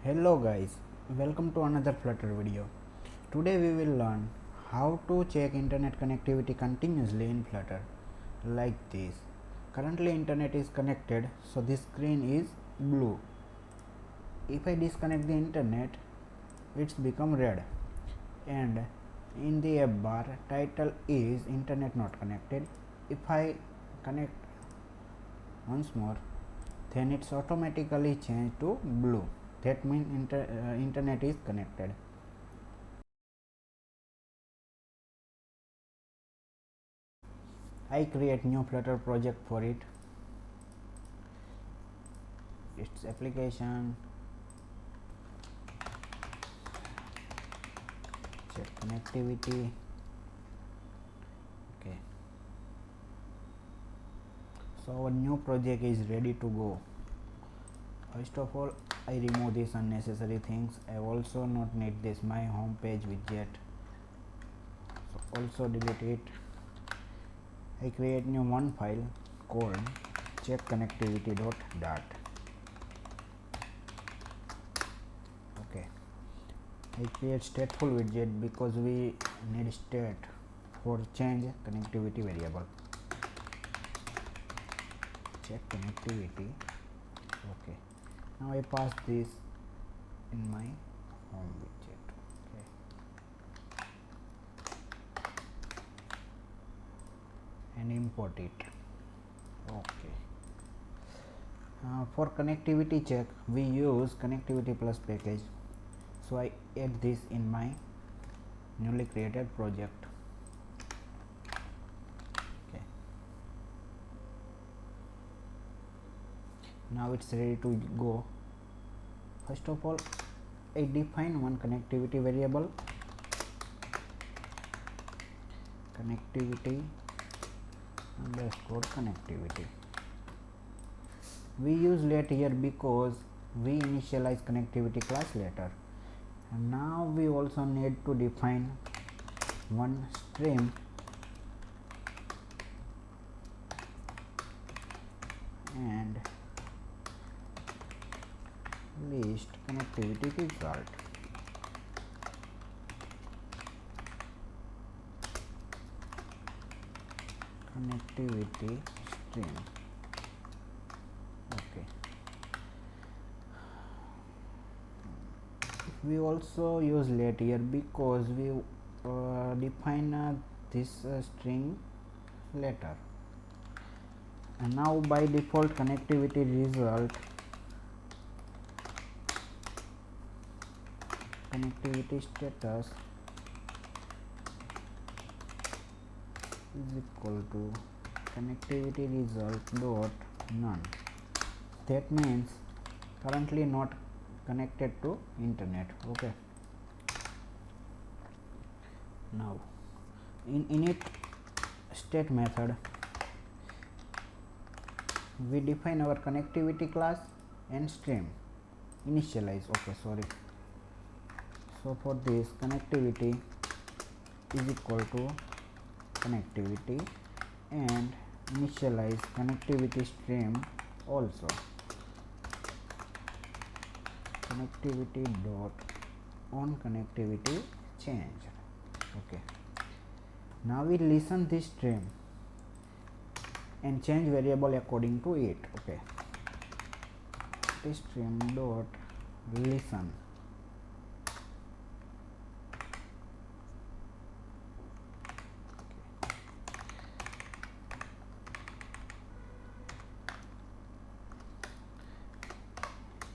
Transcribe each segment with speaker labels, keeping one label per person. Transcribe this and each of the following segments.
Speaker 1: Hello guys, welcome to another Flutter video. Today we will learn how to check internet connectivity continuously in Flutter like this. Currently internet is connected, so this screen is blue. If I disconnect the internet, it's become red, and in the app bar title is internet not connected. If I connect once more, then it's automatically changed to blue. That means internet is connected. I create new Flutter project for it. Its application, check connectivity. Okay, so our new project is ready to go. First of all, I remove these unnecessary things. I also not need this my home page widget, so also delete it. I create new one file called check connectivity.dart. Okay, I create stateful widget because we need state for change connectivity variable. Check connectivity. Okay, now I pass this in my home widget. Okay, and import it. Okay, for connectivity check we use connectivity plus package, so I add this in my newly created project. Okay, now it's ready to go. First of all, I define one connectivity variable, connectivity underscore connectivity. We use let here because we initialize connectivity class later. And now we also need to define one stream and list connectivity result. Connectivity stream. Okay, we also use let here because we define this string later. And now by default connectivity result, connectivity status is equal to connectivity result dot none. That means currently not connected to internet. Okay, now in init state method we define our connectivity class and stream initialize. Okay, sorry. So for this connectivity is equal to connectivity and initialize connectivity stream also. Connectivity dot on connectivity change. Okay, now we listen this stream and change variable according to it. Okay, this stream dot listen.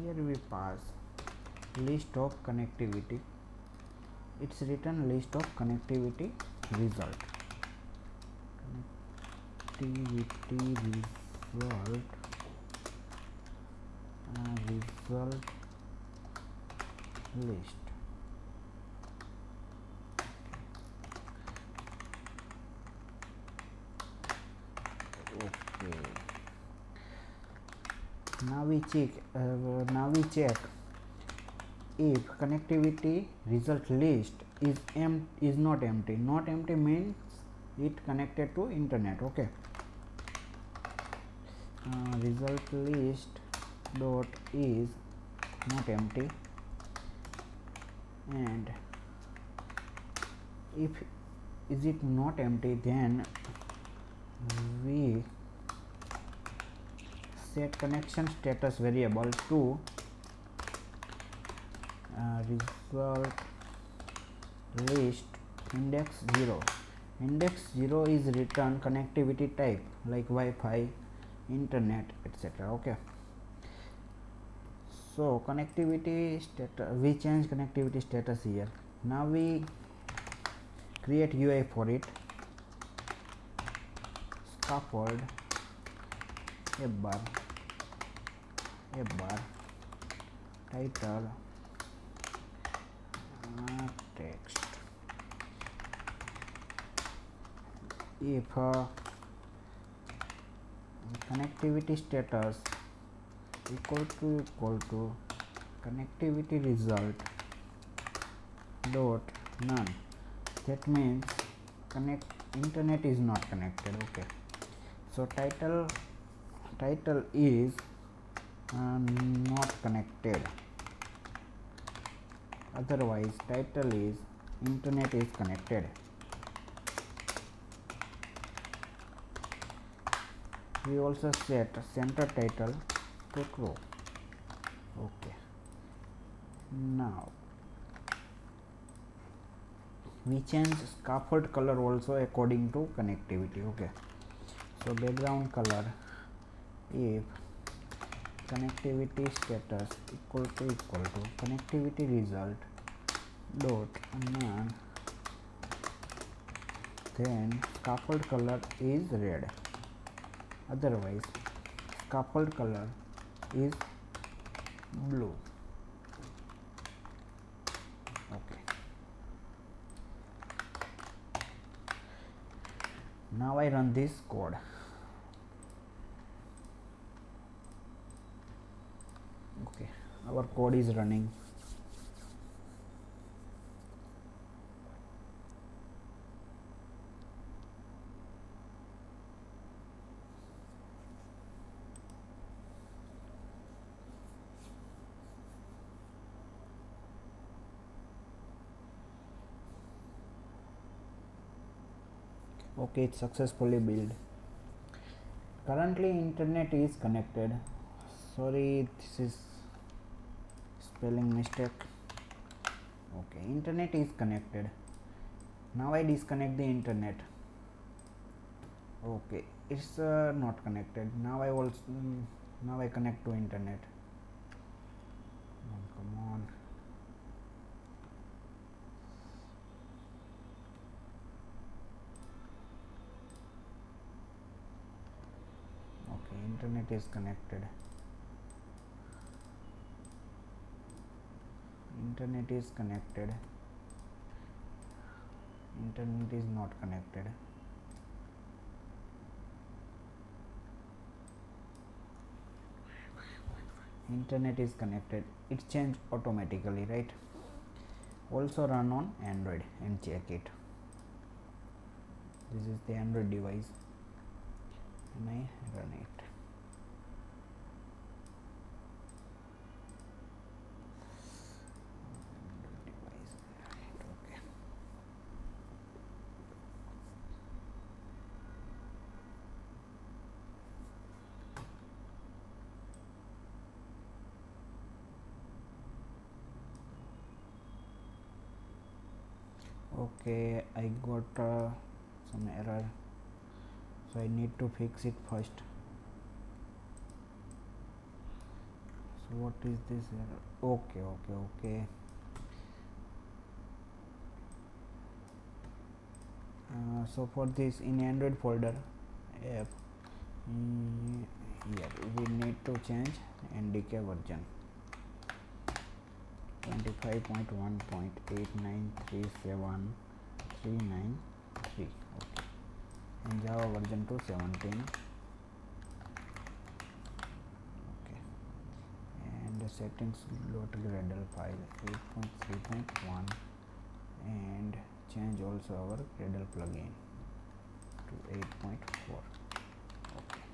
Speaker 1: Here we pass list of connectivity. It's written list of connectivity result. Connectivity result result list. Okay, now we check if connectivity result list is not empty. Not empty means it connected to internet. Okay, result list dot is not empty, and if is it not empty, then we set connection status variable to result list index 0. Index 0 is return connectivity type like Wi-Fi, internet, etc. Okay, so connectivity status, we change connectivity status here. Now we create UI for it. Scaffold a bar title text. If connectivity status equal to connectivity result dot none, that means internet is not connected. Okay, so title is not connected, otherwise title is internet is connected. We also set center title to true. Okay, now we change scaffold color also according to connectivity. Okay, so background color, if connectivity status equal to connectivity result dot none, then scaffold color is red, otherwise scaffold color is blue. Okay, now I run this code. Okay, our code is running. Okay, it's successfully built. Currently internet is connected. Sorry, this is spelling mistake. Okay, internet is connected. Now I disconnect the internet. Okay, it's not connected. Now I connect to internet. Oh, come on. Okay, internet is connected. Internet is connected. Internet is not connected. Internet is connected. It changed automatically, right? Also run on Android and check it. This is the Android device and I run it. Okay, I got some error, so I need to fix it first. So what is this error? Okay. So for this, in Android folder app, here we need to change NDK version 25.1.8937393. Okay, and Java version to 17. Okay, and the settings .gradle file 8.3.1, and change also our Gradle plugin to 8.4. Okay,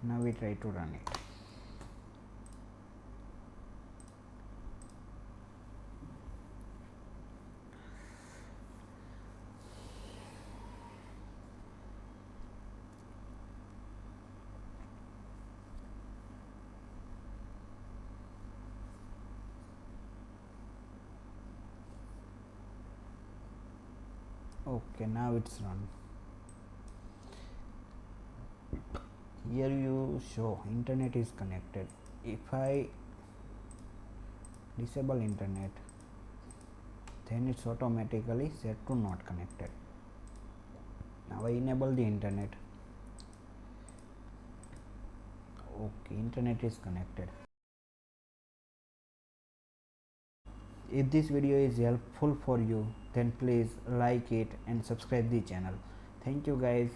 Speaker 1: now we try to run it. Okay, now it's run. Here you show internet is connected. If I disable internet, then it's automatically set to not connected. Now I enable the internet. Okay, internet is connected. If this video is helpful for you, then please like it and subscribe the channel. Thank you guys.